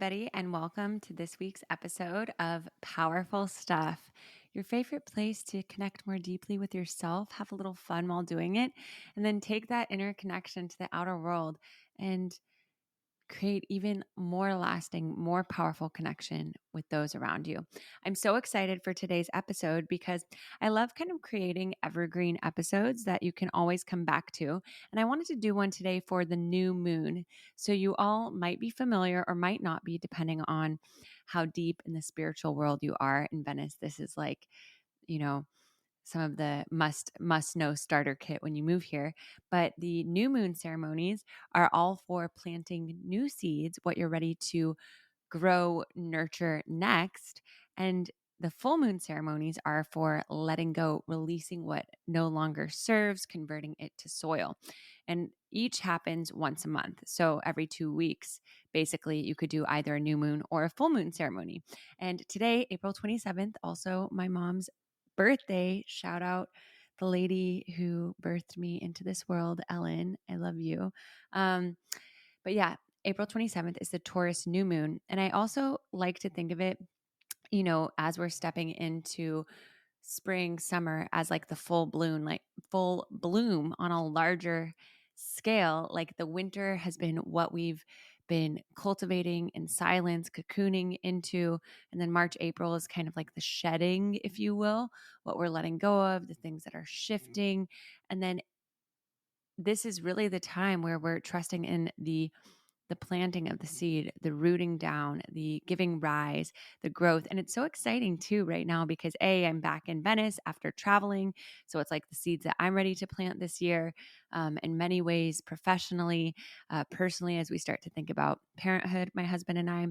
everybody, and welcome to this week's episode of Powerful Stuff, your favorite place to connect more deeply with yourself, have a little fun while doing it, and then take that inner connection to the outer world and create even more lasting, more powerful connection with those around you. I'm so excited for today's episode because I love kind of creating evergreen episodes that you can always come back to. And I wanted to do one today for the new moon. So you all might be familiar or might not be, depending on how deep in the spiritual world you are. In Venice, this is like, you know, some of the must know starter kit when you move here. But the new moon ceremonies are all for planting new seeds, what you're ready to grow, nurture next. And the full moon ceremonies are for letting go, releasing what no longer serves, converting it to soil. And each happens once a month. So every 2 weeks, basically, you could do either a new moon or a full moon ceremony. And today, April 27th, also my mom's birthday. Shout out the lady who birthed me into this world, Ellen. I love you. But yeah, April 27th is the Taurus new moon. And I also like to think of it, as we're stepping into spring, summer, as like the full bloom on a larger scale. Like the winter has been what we've been cultivating in silence, cocooning into. And then March, April is kind of like the shedding, if you will, what we're letting go of, the things that are shifting. And then this is really the time where we're trusting in the planting of the seed, the rooting down, the giving rise, the growth. And it's so exciting too right now because I'm back in Venice after traveling. So it's like the seeds that I'm ready to plant this year, in many ways, professionally, personally, as we start to think about parenthood, my husband and I.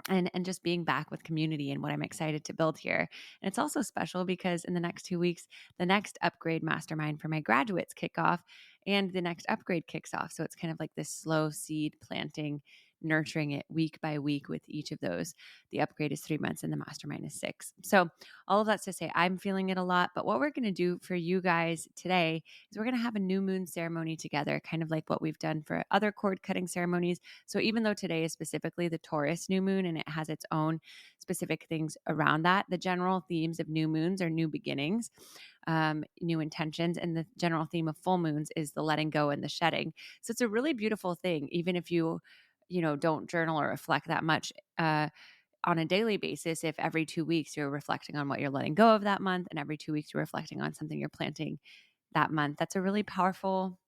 And just being back with community and what I'm excited to build here. And it's also special because in the next 2 weeks, the next upgrade mastermind for my graduates kick off and the next upgrade kicks off. So it's kind of like this slow seed planting, nurturing it week by week with each of those. The upgrade is 3 months and the mastermind is 6. So all of that's to say I'm feeling it a lot. But what we're going to do for you guys today is we're going to have a new moon ceremony together, kind of like what we've done for other cord cutting ceremonies. So even though today is specifically the Taurus new moon and it has its own specific things around that, the general themes of new moons are new beginnings, new intentions, and the general theme of full moons is the letting go and the shedding. So it's a really beautiful thing, even if you don't journal or reflect that much on a daily basis. If every 2 weeks you're reflecting on what you're letting go of that month, and every 2 weeks you're reflecting on something you're planting that month, that's a really powerful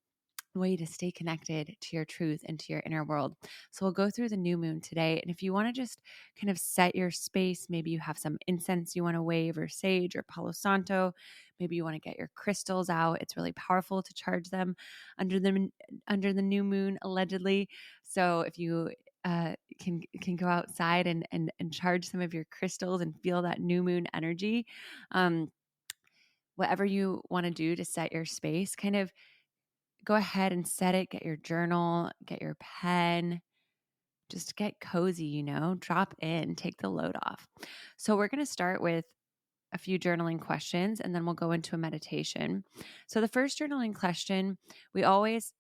way to stay connected to your truth and to your inner world. So we'll go through the new moon today. And if you want to just kind of set your space, maybe you have some incense you want to wave or sage or Palo Santo, maybe you want to get your crystals out. It's really powerful to charge them under the new moon, allegedly. So if you can go outside and charge some of your crystals and feel that new moon energy. Whatever you want to do to set your space, kind of go ahead and set it. Get your journal, get your pen, just get cozy, drop in, take the load off. So we're going to start with a few journaling questions and then we'll go into a meditation. So the first journaling question, we always,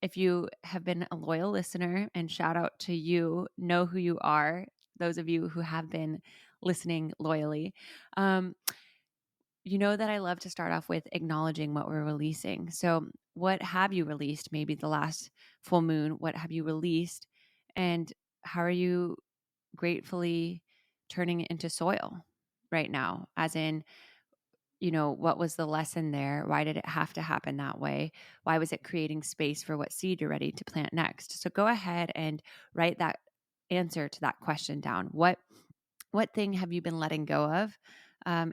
if you have been a loyal listener, and shout out to you, know who you are, those of you who have been listening loyally, you know that I love to start off with acknowledging what we're releasing. So what have you released? Maybe the last full moon, what have you released? And how are you gratefully turning it into soil right now? As in, what was the lesson there? Why did it have to happen that way? Why was it creating space for what seed you're ready to plant next? So go ahead and write that answer to that question down. What thing have you been letting go of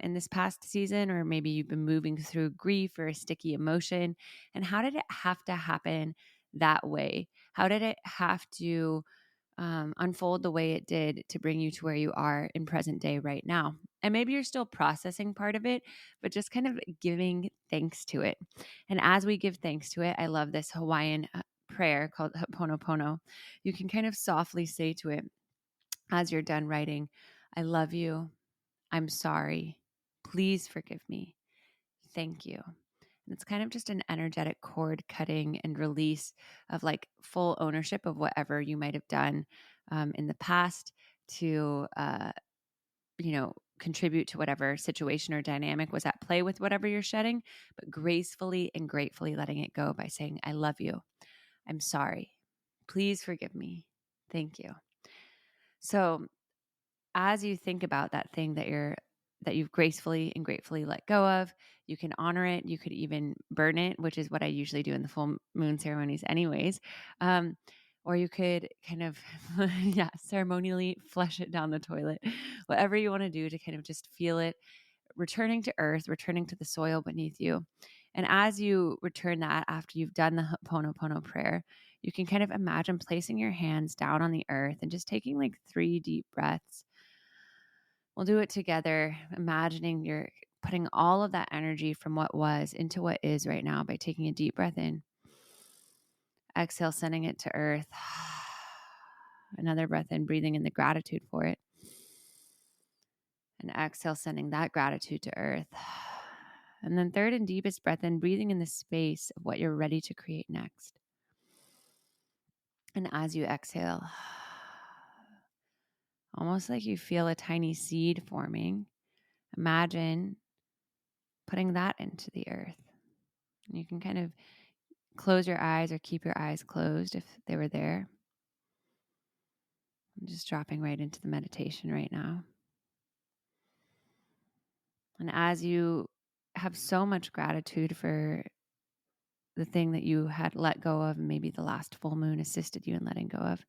in this past season? Or maybe you've been moving through grief or a sticky emotion. And how did it have to happen that way? How did it have to unfold the way it did to bring you to where you are in present day right now? And maybe you're still processing part of it, but just kind of giving thanks to it. And as we give thanks to it, I love this Hawaiian prayer called Ho'oponopono. You can kind of softly say to it as you're done writing, I love you. I'm sorry. Please forgive me. Thank you. And it's kind of just an energetic cord cutting and release of like full ownership of whatever you might have done in the past to, contribute to whatever situation or dynamic was at play with whatever you're shedding, but gracefully and gratefully letting it go by saying, I love you. I'm sorry. Please forgive me. Thank you. So as you think about that thing that you've gracefully and gratefully let go of, you can honor it. You could even burn it, which is what I usually do in the full moon ceremonies anyways. Or you could kind of, ceremonially flush it down the toilet, whatever you want to do to kind of just feel it returning to earth, returning to the soil beneath you. And as you return that after you've done the Ho'oponopono prayer, you can kind of imagine placing your hands down on the earth and just taking like 3 deep breaths. We'll do it together, imagining you're putting all of that energy from what was into what is right now by taking a deep breath in. Exhale, sending it to earth. Another breath in, breathing in the gratitude for it. And exhale, sending that gratitude to earth. And then third and deepest breath in, breathing in the space of what you're ready to create next. And as you exhale, almost like you feel a tiny seed forming, imagine putting that into the earth. And you can kind of close your eyes or keep your eyes closed if they were there. I'm just dropping right into the meditation right now. And as you have so much gratitude for the thing that you had let go of, and maybe the last full moon assisted you in letting go of,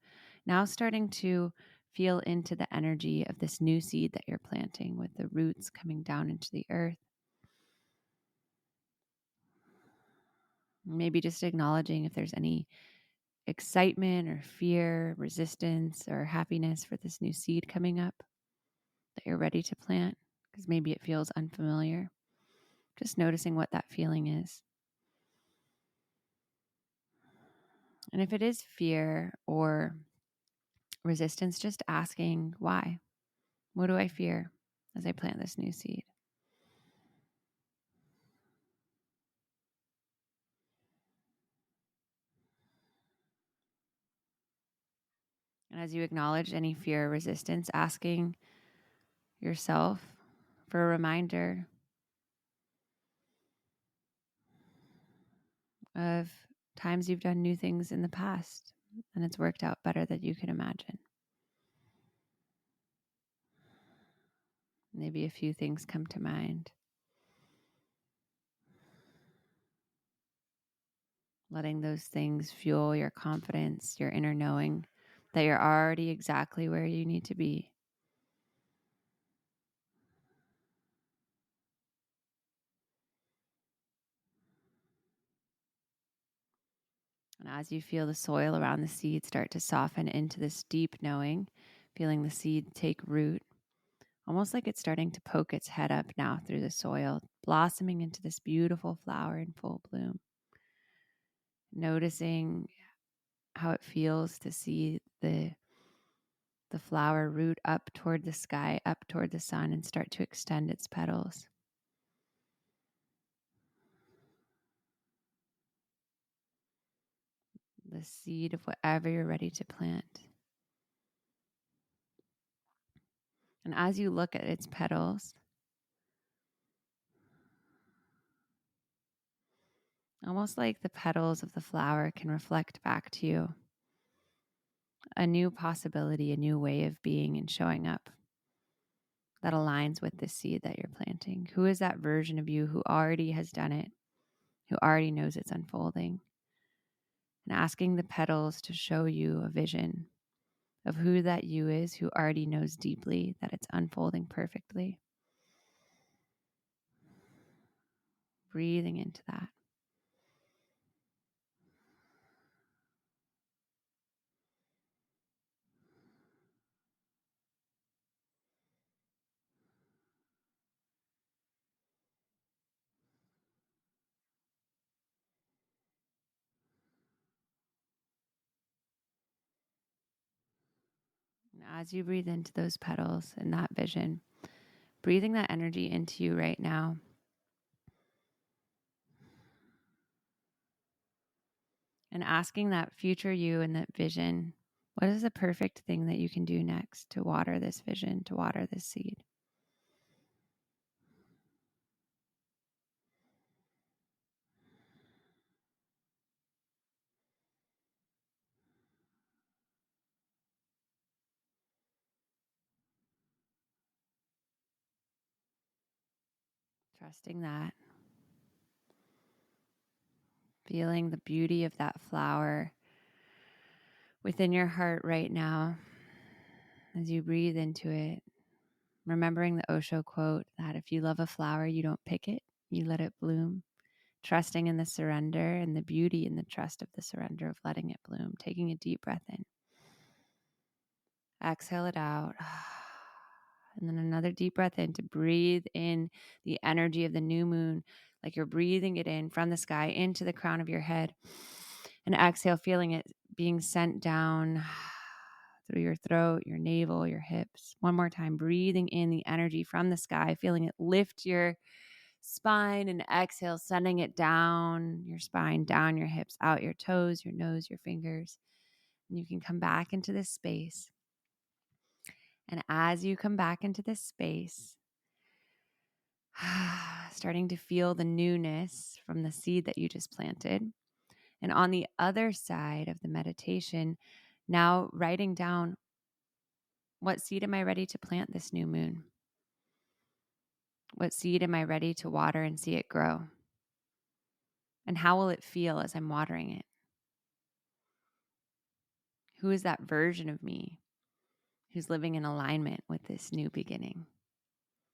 now starting to feel into the energy of this new seed that you're planting with the roots coming down into the earth. Maybe just acknowledging if there's any excitement or fear, resistance, or happiness for this new seed coming up that you're ready to plant, because maybe it feels unfamiliar. Just noticing what that feeling is. And if it is fear or resistance, just asking why. What do I fear as I plant this new seed? And as you acknowledge any fear or resistance, asking yourself for a reminder of times you've done new things in the past and it's worked out better than you could imagine. Maybe a few things come to mind. Letting those things fuel your confidence, your inner knowing that you're already exactly where you need to be. And as you feel the soil around the seed start to soften into this deep knowing, feeling the seed take root, almost like it's starting to poke its head up now through the soil, blossoming into this beautiful flower in full bloom. Noticing how it feels to see the flower root up toward the sky, up toward the sun, and start to extend its petals. The seed of whatever you're ready to plant. And as you look at its petals, almost like the petals of the flower can reflect back to you a new possibility, a new way of being and showing up that aligns with this seed that you're planting. Who is that version of you who already has done it, who already knows it's unfolding? And asking the petals to show you a vision of who that you is, who already knows deeply that it's unfolding perfectly. Breathing into that. And as you breathe into those petals and that vision, breathing that energy into you right now, and asking that future you and that vision, what is the perfect thing that you can do next to water this vision, to water this seed? Trusting that, feeling the beauty of that flower within your heart right now as you breathe into it. Remembering the Osho quote that if you love a flower, you don't pick it, you let it bloom. Trusting in the surrender and the beauty and the trust of the surrender of letting it bloom. Taking a deep breath in. Exhale it out. And then another deep breath in to breathe in the energy of the new moon, like you're breathing it in from the sky into the crown of your head. And exhale, feeling it being sent down through your throat, your navel, your hips. One more time, breathing in the energy from the sky, feeling it lift your spine, and exhale, sending it down your spine, down your hips, out your toes, your nose, your fingers. And you can come back into this space. And as you come back into this space, starting to feel the newness from the seed that you just planted. And on the other side of the meditation, now writing down, what seed am I ready to plant this new moon? What seed am I ready to water and see it grow? And how will it feel as I'm watering it? Who is that version of me who's living in alignment with this new beginning?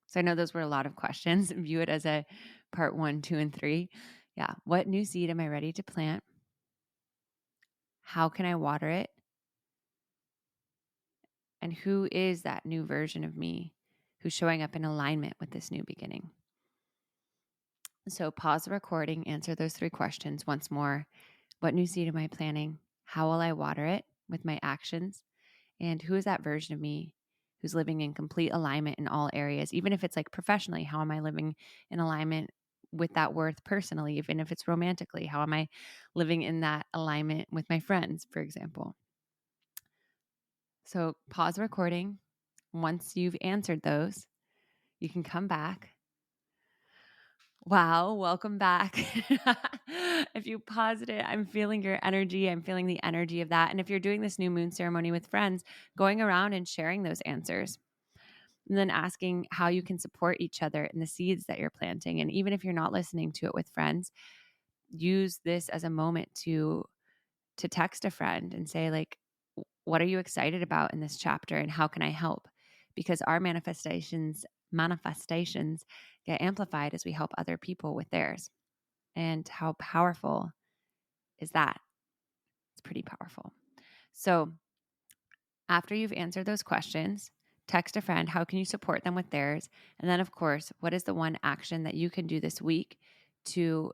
So I know those were a lot of questions. View it as a part 1, 2, and 3. Yeah. What new seed am I ready to plant? How can I water it? And who is that new version of me who's showing up in alignment with this new beginning? So pause the recording, answer those 3 questions once more. What new seed am I planting? How will I water it with my actions? And who is that version of me who's living in complete alignment in all areas? Even if it's like professionally, how am I living in alignment with that worth personally? Even if it's romantically, how am I living in that alignment with my friends, for example? So pause the recording. Once you've answered those, you can come back. Wow, welcome back. If you paused it, I'm feeling your energy. I'm feeling the energy of that. And if you're doing this new moon ceremony with friends, going around and sharing those answers, and then asking how you can support each other in the seeds that you're planting. And even if you're not listening to it with friends, use this as a moment to text a friend and say, like, what are you excited about in this chapter and how can I help? Because our manifestations get amplified as we help other people with theirs. And how powerful is that? It's pretty powerful. So after you've answered those questions, text a friend. How can you support them with theirs? And then, of course, what is the one action that you can do this week to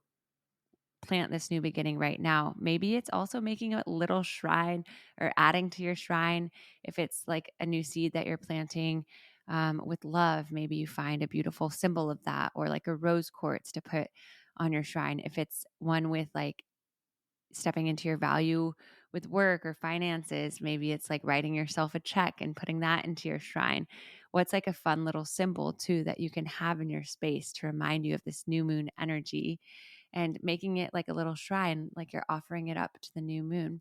plant this new beginning right now? Maybe it's also making a little shrine or adding to your shrine. If it's like a new seed that you're planting with love, maybe you find a beautiful symbol of that, or like a rose quartz to put on your shrine. If it's one with like stepping into your value with work or finances, maybe it's like writing yourself a check and putting that into your shrine. What's like a fun little symbol too that you can have in your space to remind you of this new moon energy, and making it like a little shrine, like you're offering it up to the new moon.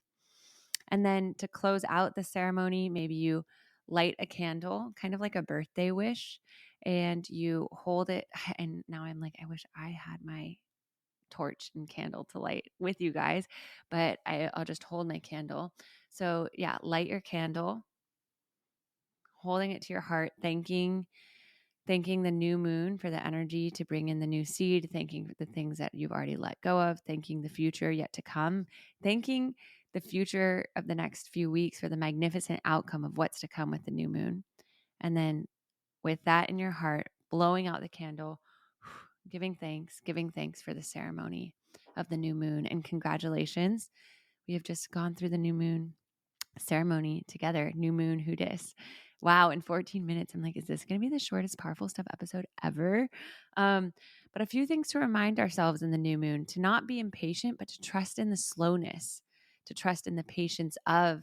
And then to close out the ceremony, maybe you light a candle, kind of like a birthday wish, and you hold it. And now I'm like, I wish I had my torch and candle to light with you guys, but I'll just hold my candle. So yeah, light your candle, holding it to your heart, thanking the new moon for the energy to bring in the new seed, thanking the things that you've already let go of, thanking the future yet to come, thanking the future of the next few weeks for the magnificent outcome of what's to come with the new moon. And then with that in your heart, blowing out the candle, giving thanks for the ceremony of the new moon. And congratulations, we have just gone through the new moon ceremony together. New moon, who dis? Wow, in 14 minutes. I'm like, is this going to be the shortest Powerful Stuff episode ever? But a few things to remind ourselves in the new moon: to not be impatient, but to trust in the slowness to trust in the patience of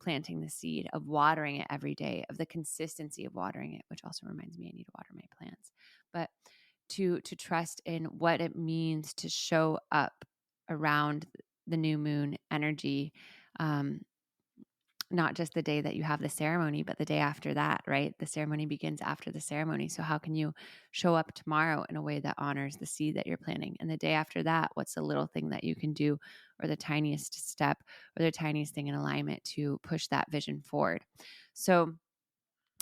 planting the seed, of watering it every day, of the consistency of watering it, which also reminds me I need to water my plants. But to trust in what it means to show up around the new moon energy, not just the day that you have the ceremony, but the day after that, right? The ceremony begins after the ceremony. So how can you show up tomorrow in a way that honors the seed that you're planting? And the day after that, what's the little thing that you can do, or the tiniest step, or the tiniest thing in alignment to push that vision forward? So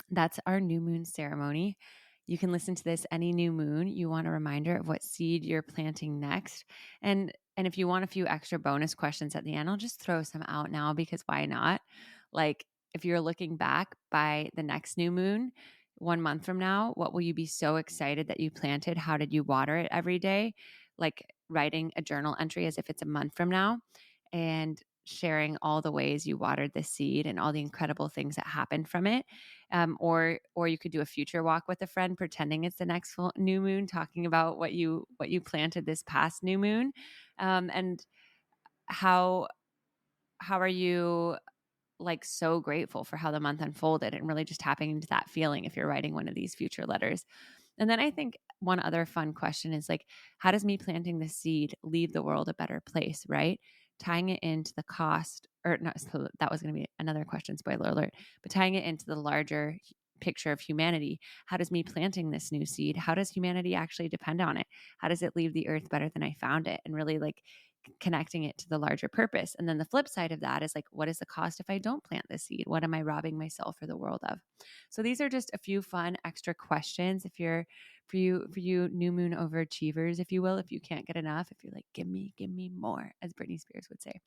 that's our new moon ceremony. You can listen to this any new moon. You want a reminder of what seed you're planting next. And if you want a few extra bonus questions at the end, I'll just throw some out now, because why not? Like, if you're looking back by the next new moon, 1 month from now, what will you be so excited that you planted? How did you water it every day? Like writing a journal entry as if it's a month from now, and sharing all the ways you watered the seed and all the incredible things that happened from it. Or you could do a future walk with a friend, pretending it's the next full new moon, talking about what you planted this past new moon, and how are you like so grateful for how the month unfolded, and really just tapping into that feeling if you're writing one of these future letters. And then I think one other fun question is like, how does me planting the seed leave the world a better place, right? Tying it into the cost, or not, so that was going to be another question, spoiler alert, but tying it into the larger picture of humanity. How does me planting this new seed, how does humanity actually depend on it? How does it leave the earth better than I found it? And really like connecting it to the larger purpose. And then the flip side of that is like, what is the cost if I don't plant the seed? What am I robbing myself or the world of? So these are just a few fun extra questions. If you're, for you new moon overachievers, if you will, if you can't get enough, if you're like, give me more, as Britney Spears would say.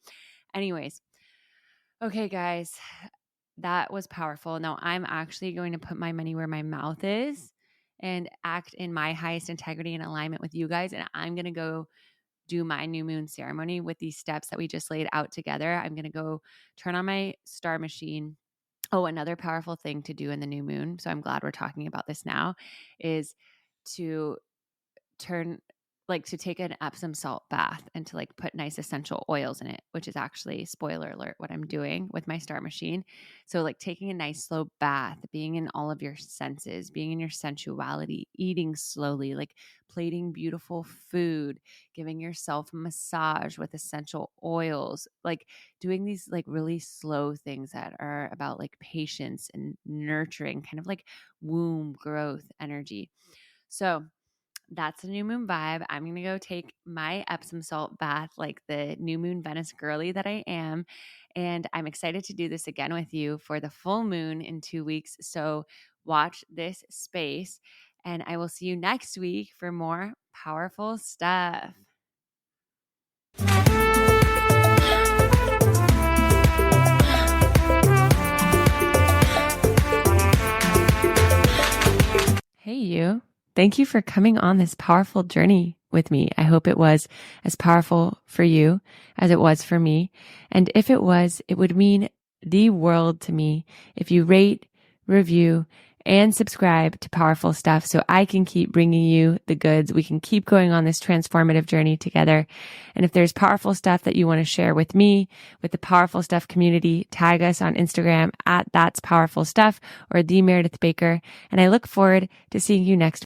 Anyways, okay, guys, that was powerful. Now I'm actually going to put my money where my mouth is and act in my highest integrity and alignment with you guys. And I'm going to go do my new moon ceremony with these steps that we just laid out together. I'm going to go turn on my star machine. Oh, another powerful thing to do in the new moon, so I'm glad we're talking about this now, is to take an Epsom salt bath and to like put nice essential oils in it, which is actually, spoiler alert, what I'm doing with my star machine. So like taking a nice slow bath, being in all of your senses, being in your sensuality, eating slowly, like plating beautiful food, giving yourself a massage with essential oils, like doing these like really slow things that are about like patience and nurturing, kind of like womb growth energy. So that's the new moon vibe. I'm going to go take my Epsom salt bath like the new moon Venice girly that I am. And I'm excited to do this again with you for the full moon in 2 weeks. So watch this space, and I will see you next week for more powerful stuff. Hey, you. Thank you for coming on this powerful journey with me. I hope it was as powerful for you as it was for me. And if it was, it would mean the world to me if you rate, review, and subscribe to Powerful Stuff so I can keep bringing you the goods. We can keep going on this transformative journey together. And if there's powerful stuff that you want to share with me, with the Powerful Stuff community, tag us on Instagram at That's Powerful Stuff or the Meredith Baker. And I look forward to seeing you next week.